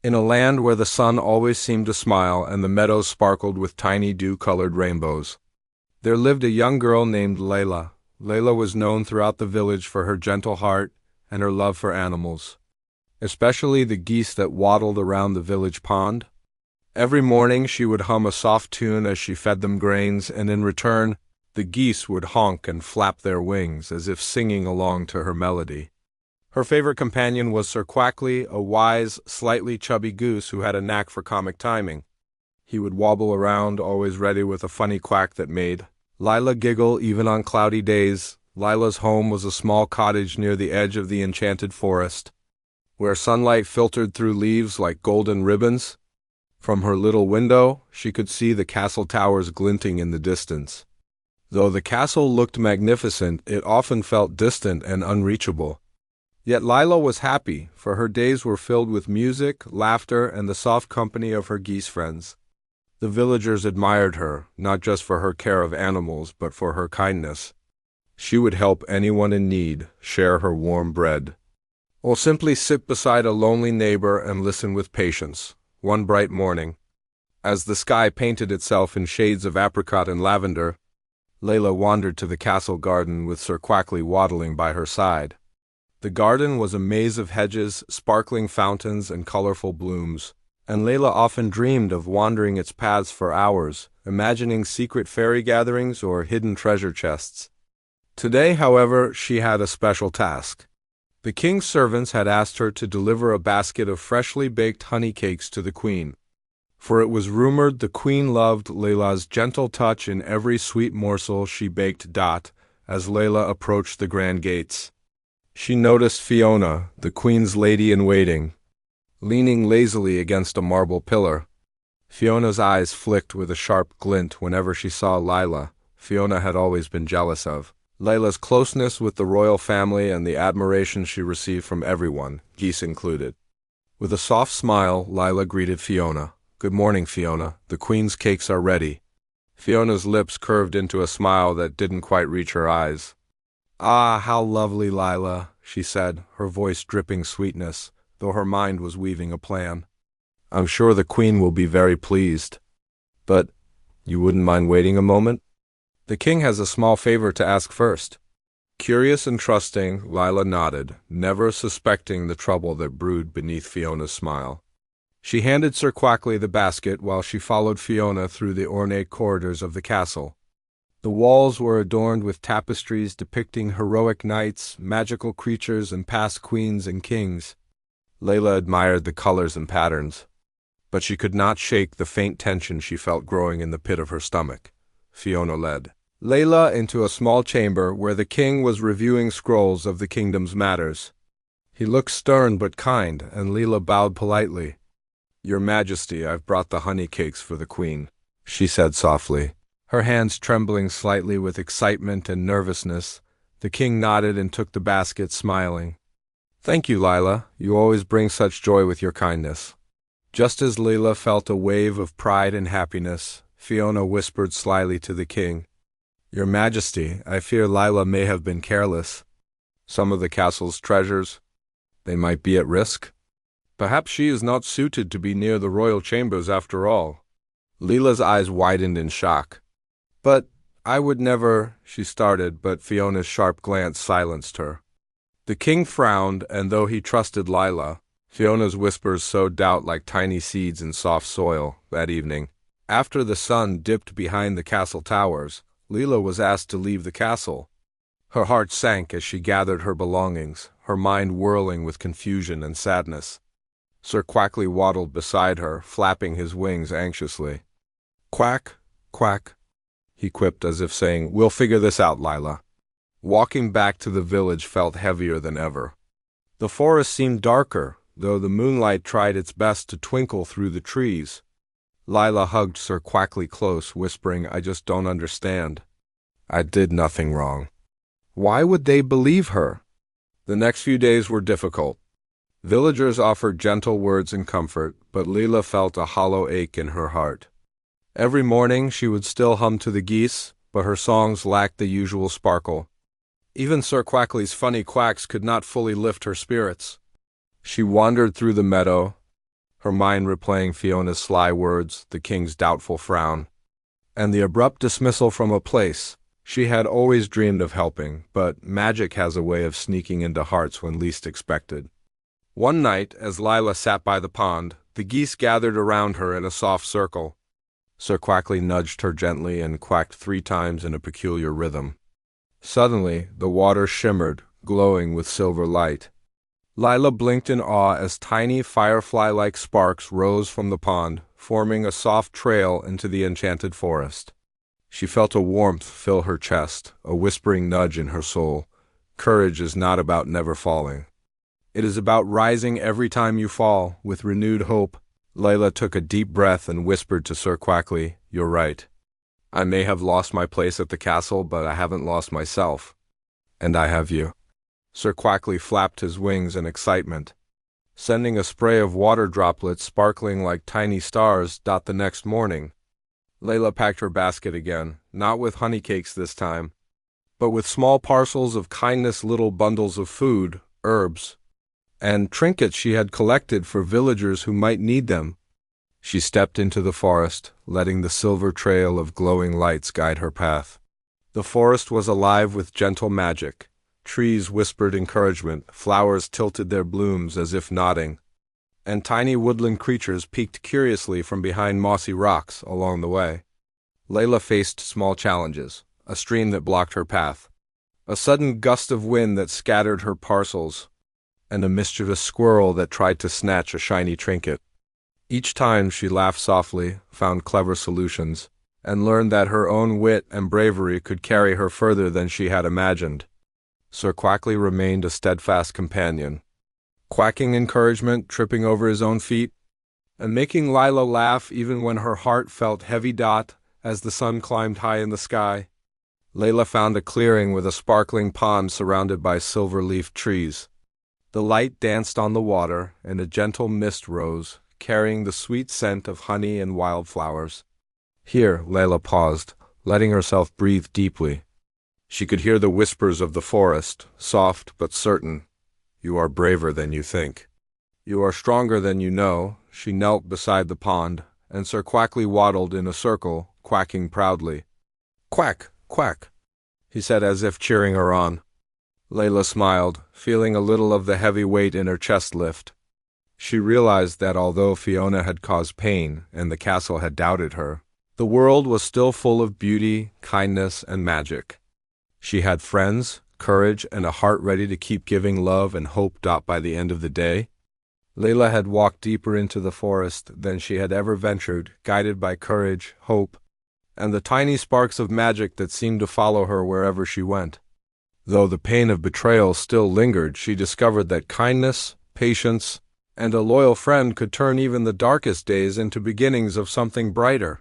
In a land where the sun always seemed to smile and the meadows sparkled with tiny dew-colored rainbows, there lived a young girl named Layla. Layla was known throughout the village for her gentle heart and her love for animals, especially the geese that waddled around the village pond. Every morning she would hum a soft tune as she fed them grains, and in return, the geese would honk and flap their wings as if singing along to her melody. Her favorite companion was Sir Quackly, a wise, slightly chubby goose who had a knack for comic timing. He would wobble around, always ready with a funny quack that made Lila giggle even on cloudy days. Lila's home was a small cottage near the edge of the enchanted forest, where sunlight filtered through leaves like golden ribbons. From her little window, she could see the castle towers glinting in the distance. Though the castle looked magnificent, it often felt distant and unreachable. Yet Lila was happy, for her days were filled with music, laughter, and the soft company of her geese friends. The villagers admired her, not just for her care of animals, but for her kindness. She would help anyone in need, share her warm bread, or simply sit beside a lonely neighbor and listen with patience. One bright morning, as the sky painted itself in shades of apricot and lavender, Layla wandered to the castle garden with Sir Quackly waddling by her side. The garden was a maze of hedges, sparkling fountains, and colorful blooms, and Layla often dreamed of wandering its paths for hours, imagining secret fairy gatherings or hidden treasure chests. Today, however, she had a special task. The king's servants had asked her to deliver a basket of freshly baked honey cakes to the queen, for it was rumored the queen loved Layla's gentle touch in every sweet morsel she baked. As Layla approached the grand gates, she noticed Fiona, the queen's lady-in-waiting, leaning lazily against a marble pillar. Fiona's eyes flicked with a sharp glint whenever she saw Layla. Fiona had always been jealous of Layla's closeness with the royal family and the admiration she received from everyone, geese included. With a soft smile, Layla greeted Fiona. "Good morning, Fiona. The queen's cakes are ready." Fiona's lips curved into a smile that didn't quite reach her eyes. "Ah, how lovely, Layla," she said, her voice dripping sweetness, though her mind was weaving a plan. "I'm sure the queen will be very pleased. But you wouldn't mind waiting a moment? The king has a small favor to ask first." Curious and trusting, Layla nodded, never suspecting the trouble that brewed beneath Fiona's smile. She handed Sir Quackly the basket while she followed Fiona through the ornate corridors of the castle. The walls were adorned with tapestries depicting heroic knights, magical creatures, and past queens and kings. Layla admired the colors and patterns, but she could not shake the faint tension she felt growing in the pit of her stomach. Fiona led Layla into a small chamber where the king was reviewing scrolls of the kingdom's matters. He looked stern but kind, and Layla bowed politely. "Your Majesty, I've brought the honey cakes for the queen," she said softly, her hands trembling slightly with excitement and nervousness. The king nodded and took the basket, smiling. "Thank you, Layla. You always bring such joy with your kindness." Just as Layla felt a wave of pride and happiness, Fiona whispered slyly to the king, "Your Majesty, I fear Layla may have been careless. Some of the castle's treasures, they might be at risk. Perhaps she is not suited to be near the royal chambers after all." Layla's eyes widened in shock. "But I would never," she started, but Fiona's sharp glance silenced her. The king frowned, and though he trusted Layla, Fiona's whispers sowed doubt like tiny seeds in soft soil. That evening, after the sun dipped behind the castle towers, Layla was asked to leave the castle. Her heart sank as she gathered her belongings, her mind whirling with confusion and sadness. Sir Quackly waddled beside her, flapping his wings anxiously. "Quack, quack," he quipped as if saying, "We'll figure this out, Layla." Walking back to the village felt heavier than ever. The forest seemed darker, though the moonlight tried its best to twinkle through the trees. Layla hugged Sir Quackly close, whispering, "I just don't understand. I did nothing wrong. Why would they believe her?" The next few days were difficult. Villagers offered gentle words and comfort, but Layla felt a hollow ache in her heart. Every morning she would still hum to the geese, but her songs lacked the usual sparkle. Even Sir Quackly's funny quacks could not fully lift her spirits. She wandered through the meadow, her mind replaying Fiona's sly words, the king's doubtful frown, and the abrupt dismissal from a place she had always dreamed of helping, but magic has a way of sneaking into hearts when least expected. One night, as Lila sat by the pond, the geese gathered around her in a soft circle. Sir Quackly nudged her gently and quacked 3 times in a peculiar rhythm. Suddenly, the water shimmered, glowing with silver light. Lila blinked in awe as tiny firefly-like sparks rose from the pond, forming a soft trail into the enchanted forest. She felt a warmth fill her chest, a whispering nudge in her soul. Courage is not about never falling. It is about rising every time you fall, with renewed hope. Layla took a deep breath and whispered to Sir Quackly, "You're right. I may have lost my place at the castle, but I haven't lost myself. And I have you." Sir Quackly flapped his wings in excitement, sending a spray of water droplets sparkling like tiny stars the next morning. Layla packed her basket again, not with honey cakes this time, but with small parcels of kindness, little bundles of food, herbs, and trinkets she had collected for villagers who might need them. She stepped into the forest, letting the silver trail of glowing lights guide her path. The forest was alive with gentle magic. Trees whispered encouragement, flowers tilted their blooms as if nodding, and tiny woodland creatures peeked curiously from behind mossy rocks along the way. Layla faced small challenges, a stream that blocked her path, a sudden gust of wind that scattered her parcels, and a mischievous squirrel that tried to snatch a shiny trinket. Each time she laughed softly, found clever solutions, and learned that her own wit and bravery could carry her further than she had imagined. Sir Quackly remained a steadfast companion, quacking encouragement, tripping over his own feet, and making Lila laugh even when her heart felt heavy as the sun climbed high in the sky. Layla found a clearing with a sparkling pond surrounded by silver-leafed trees. The light danced on the water, and a gentle mist rose, carrying the sweet scent of honey and wildflowers. Here, Layla paused, letting herself breathe deeply. She could hear the whispers of the forest, soft but certain. "You are braver than you think. You are stronger than you know." She knelt beside the pond, and Sir Quackly waddled in a circle, quacking proudly. "Quack, quack," he said as if cheering her on. Layla smiled, feeling a little of the heavy weight in her chest lift. She realized that although Fiona had caused pain and the castle had doubted her, the world was still full of beauty, kindness, and magic. She had friends, courage, and a heart ready to keep giving love and hope by the end of the day. Layla had walked deeper into the forest than she had ever ventured, guided by courage, hope, and the tiny sparks of magic that seemed to follow her wherever she went. Though the pain of betrayal still lingered, she discovered that kindness, patience, and a loyal friend could turn even the darkest days into beginnings of something brighter.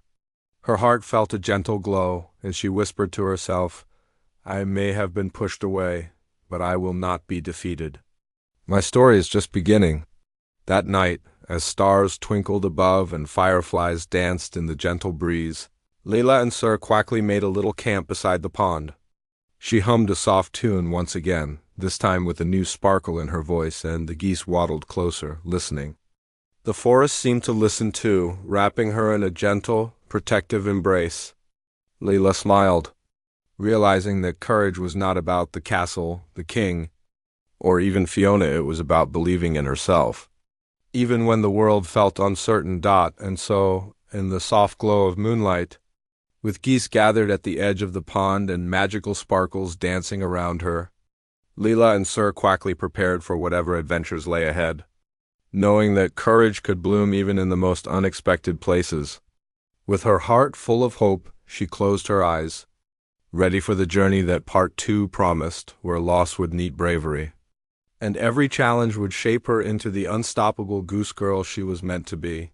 Her heart felt a gentle glow, and she whispered to herself, "I may have been pushed away, but I will not be defeated. My story is just beginning." That night, as stars twinkled above and fireflies danced in the gentle breeze, Layla and Sir Quackly made a little camp beside the pond. She hummed a soft tune once again, this time with a new sparkle in her voice, and the geese waddled closer, listening. The forest seemed to listen too, wrapping her in a gentle, protective embrace. Layla smiled, realizing that courage was not about the castle, the king, or even Fiona. It was about believing in herself. Even when the world felt uncertain, and so, in the soft glow of moonlight, with geese gathered at the edge of the pond and magical sparkles dancing around her, Layla and Sir Quackly prepared for whatever adventures lay ahead, knowing that courage could bloom even in the most unexpected places. With her heart full of hope, she closed her eyes, ready for the journey that Part 2 promised, where loss would need bravery, and every challenge would shape her into the unstoppable goose girl she was meant to be.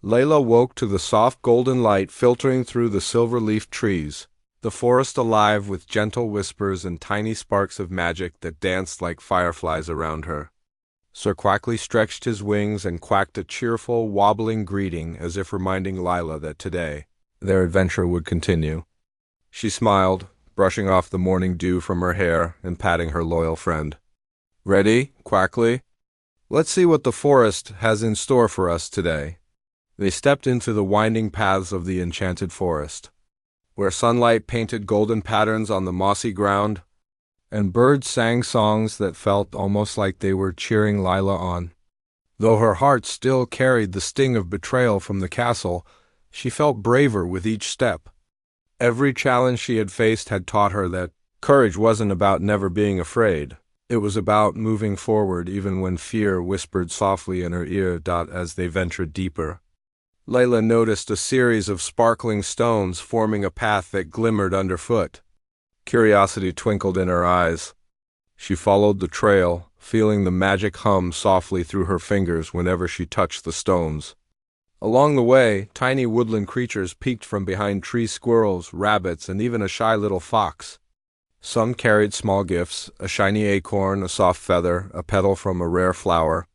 Layla woke to the soft golden light filtering through the silver-leafed trees, the forest alive with gentle whispers and tiny sparks of magic that danced like fireflies around her. Sir Quackly stretched his wings and quacked a cheerful, wobbling greeting as if reminding Layla that today, their adventure would continue. She smiled, brushing off the morning dew from her hair and patting her loyal friend. "Ready, Quackly?" Let's see what the forest has in store for us today. They stepped into the winding paths of the enchanted forest, where sunlight painted golden patterns on the mossy ground, and birds sang songs that felt almost like they were cheering Lila on. Though her heart still carried the sting of betrayal from the castle, she felt braver with each step. Every challenge she had faced had taught her that courage wasn't about never being afraid. It was about moving forward even when fear whispered softly in her ear. As they ventured deeper, Layla noticed a series of sparkling stones forming a path that glimmered underfoot. Curiosity twinkled in her eyes. She followed the trail, feeling the magic hum softly through her fingers whenever she touched the stones. Along the way, tiny woodland creatures peeked from behind trees: squirrels, rabbits, and even a shy little fox. Some carried small gifts: a shiny acorn, a soft feather, a petal from a rare flower.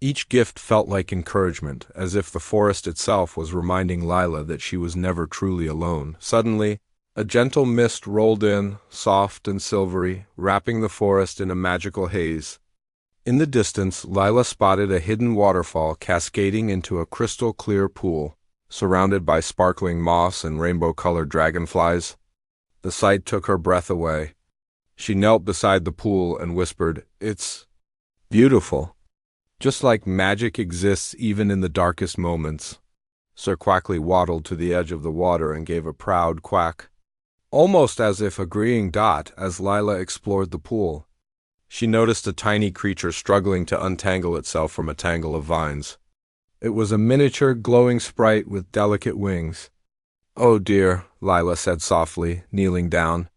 Each gift felt like encouragement, as if the forest itself was reminding Lila that she was never truly alone. Suddenly, a gentle mist rolled in, soft and silvery, wrapping the forest in a magical haze. In the distance, Lila spotted a hidden waterfall cascading into a crystal-clear pool, surrounded by sparkling moss and rainbow-colored dragonflies. The sight took her breath away. She knelt beside the pool and whispered, "It's beautiful. Just like magic exists even in the darkest moments." Sir Quackly waddled to the edge of the water and gave a proud quack, almost as if agreeing. As Lila explored the pool, she noticed a tiny creature struggling to untangle itself from a tangle of vines. It was a miniature glowing sprite with delicate wings. "Oh dear," Lila said softly, kneeling down.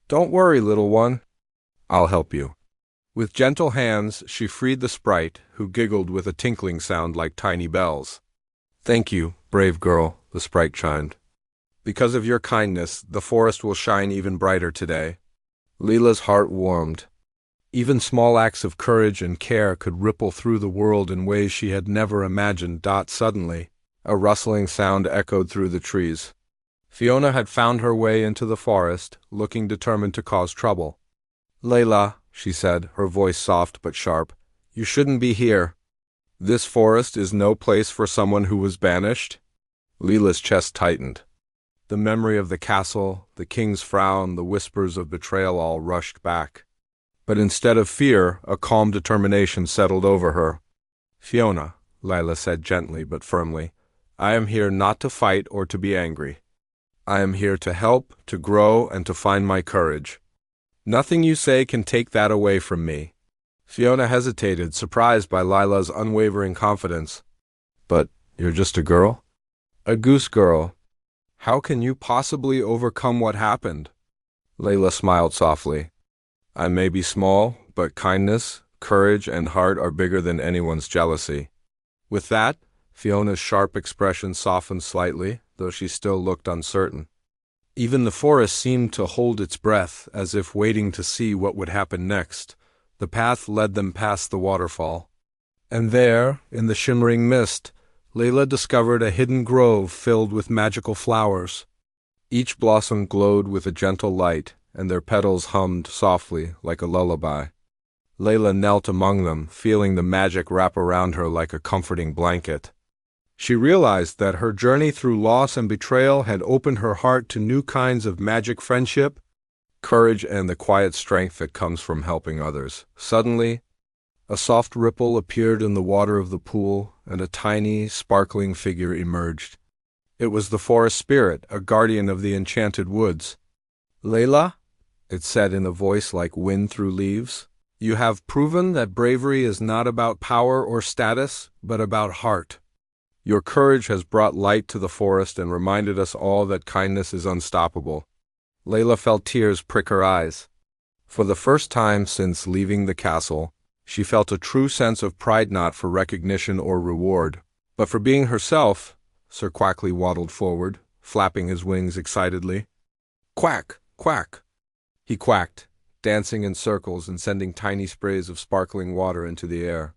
"Don't worry, little one. I'll help you." With gentle hands, she freed the sprite, who giggled with a tinkling sound like tiny bells. "Thank you, brave girl," the sprite chimed. "Because of your kindness, the forest will shine even brighter today." Lila's heart warmed. Even small acts of courage and care could ripple through the world in ways she had never imagined. Suddenly, a rustling sound echoed through the trees. Fiona had found her way into the forest, looking determined to cause trouble. "Layla," she said, her voice soft but sharp, "you shouldn't be here. This forest is no place for someone who was banished." Lila's chest tightened. The memory of the castle, the king's frown, the whispers of betrayal all rushed back. But instead of fear, a calm determination settled over her. "Fiona," Lila said gently but firmly, "I am here not to fight or to be angry. I am here to help, to grow, and to find my courage. Nothing you say can take that away from me." Fiona hesitated, surprised by Lila's unwavering confidence. "But you're just a girl?" "A goose girl. How can you possibly overcome what happened?" Layla smiled softly. "I may be small, but kindness, courage, and heart are bigger than anyone's jealousy." With that, Fiona's sharp expression softened slightly, though she still looked uncertain. Even the forest seemed to hold its breath, as if waiting to see what would happen next. The path led them past the waterfall. And there, in the shimmering mist, Layla discovered a hidden grove filled with magical flowers. Each blossom glowed with a gentle light, and their petals hummed softly like a lullaby. Layla knelt among them, feeling the magic wrap around her like a comforting blanket. She realized that her journey through loss and betrayal had opened her heart to new kinds of magic: friendship, courage, and the quiet strength that comes from helping others. Suddenly, a soft ripple appeared in the water of the pool, and a tiny, sparkling figure emerged. It was the forest spirit, a guardian of the enchanted woods. "Layla," it said in a voice like wind through leaves, "you have proven that bravery is not about power or status, but about heart. Your courage has brought light to the forest and reminded us all that kindness is unstoppable." Layla felt tears prick her eyes. For the first time since leaving the castle, she felt a true sense of pride, not for recognition or reward, but for being herself. Sir Quackly waddled forward, flapping his wings excitedly. "Quack! Quack!" he quacked, dancing in circles and sending tiny sprays of sparkling water into the air.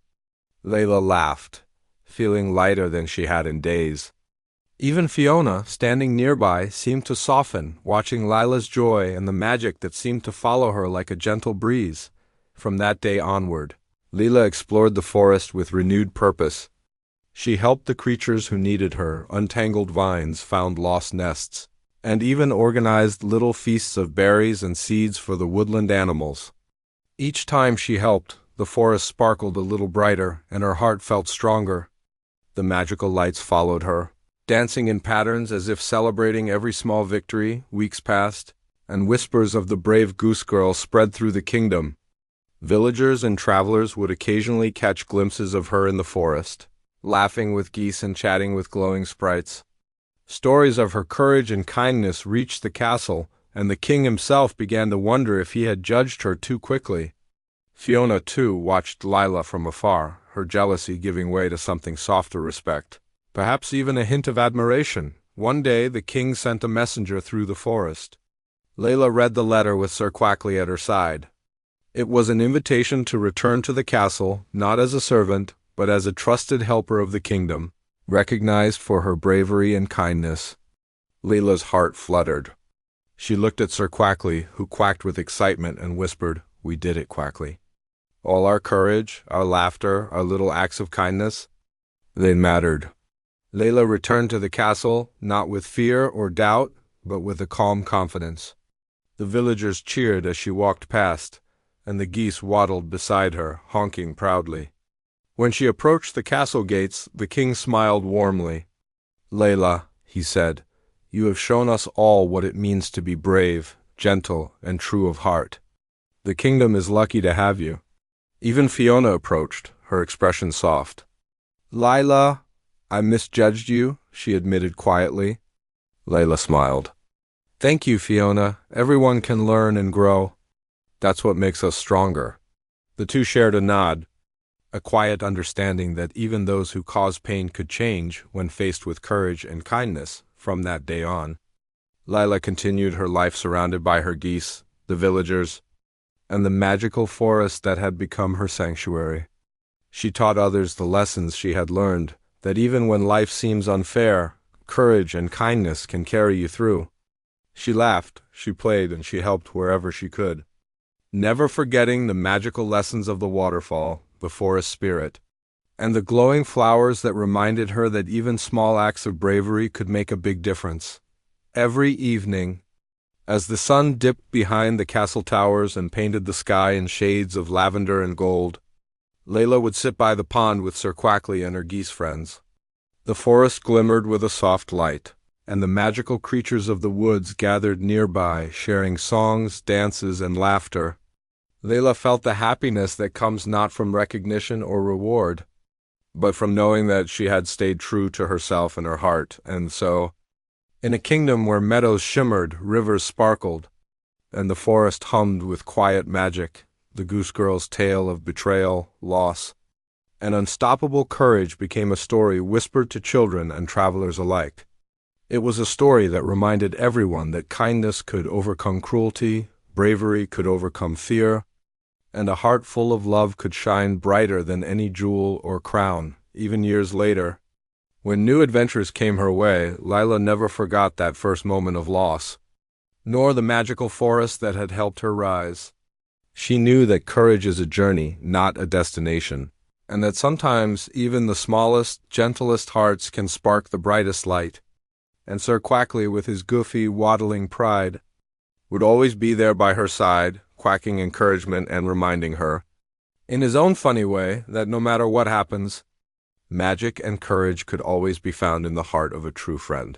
Layla laughed, feeling lighter than she had in days. Even Fiona, standing nearby, seemed to soften, watching Lila's joy and the magic that seemed to follow her like a gentle breeze. From that day onward, Leela explored the forest with renewed purpose. She helped the creatures who needed her, untangled vines, found lost nests, and even organized little feasts of berries and seeds for the woodland animals. Each time she helped, the forest sparkled a little brighter, and her heart felt stronger. The magical lights followed her, dancing in patterns as if celebrating every small victory. Weeks passed, and whispers of the brave goose girl spread through the kingdom. Villagers and travelers would occasionally catch glimpses of her in the forest, laughing with geese and chatting with glowing sprites. Stories of her courage and kindness reached the castle, and the king himself began to wonder if he had judged her too quickly. Fiona, too, watched Lila from afar, her jealousy giving way to something softer respect, perhaps even a hint of admiration. One day the king sent a messenger through the forest. Layla read the letter with Sir Quackley at her side. It was an invitation to return to the castle, not as a servant, but as a trusted helper of the kingdom, recognized for her bravery and kindness. Layla's heart fluttered. She looked at Sir Quackley, who quacked with excitement and whispered, "We did it, Quackley. All our courage, our laughter, our little acts of kindness, they mattered." Layla returned to the castle, not with fear or doubt, but with a calm confidence. The villagers cheered as she walked past, and the geese waddled beside her, honking proudly. When she approached the castle gates, the king smiled warmly. "Layla," he said, "you have shown us all what it means to be brave, gentle, and true of heart. The kingdom is lucky to have you." Even Fiona approached, her expression soft. "Lila, I misjudged you," she admitted quietly. Layla smiled. "Thank you, Fiona. Everyone can learn and grow. That's what makes us stronger." The two shared a nod, a quiet understanding that even those who cause pain could change when faced with courage and kindness. From that day on, Lila continued her life surrounded by her geese, the villagers, and the magical forest that had become her sanctuary. She taught others the lessons she had learned, that even when life seems unfair, courage and kindness can carry you through. She laughed, she played, and she helped wherever she could, never forgetting the magical lessons of the waterfall, the forest spirit, and the glowing flowers that reminded her that even small acts of bravery could make a big difference. Every evening, as the sun dipped behind the castle towers and painted the sky in shades of lavender and gold, Layla would sit by the pond with Sir Quackley and her geese friends. The forest glimmered with a soft light, and the magical creatures of the woods gathered nearby, sharing songs, dances, and laughter. Layla felt the happiness that comes not from recognition or reward, but from knowing that she had stayed true to herself and her heart. And so, in a kingdom where meadows shimmered, rivers sparkled, and the forest hummed with quiet magic, the goose girl's tale of betrayal, loss, and unstoppable courage became a story whispered to children and travelers alike. It was a story that reminded everyone that kindness could overcome cruelty, bravery could overcome fear, and a heart full of love could shine brighter than any jewel or crown. Even years later, when new adventures came her way, Lila never forgot that first moment of loss, nor the magical forest that had helped her rise. She knew that courage is a journey, not a destination, and that sometimes even the smallest, gentlest hearts can spark the brightest light. And Sir Quackley, with his goofy, waddling pride, would always be there by her side, quacking encouragement and reminding her, in his own funny way, that no matter what happens, magic and courage could always be found in the heart of a true friend.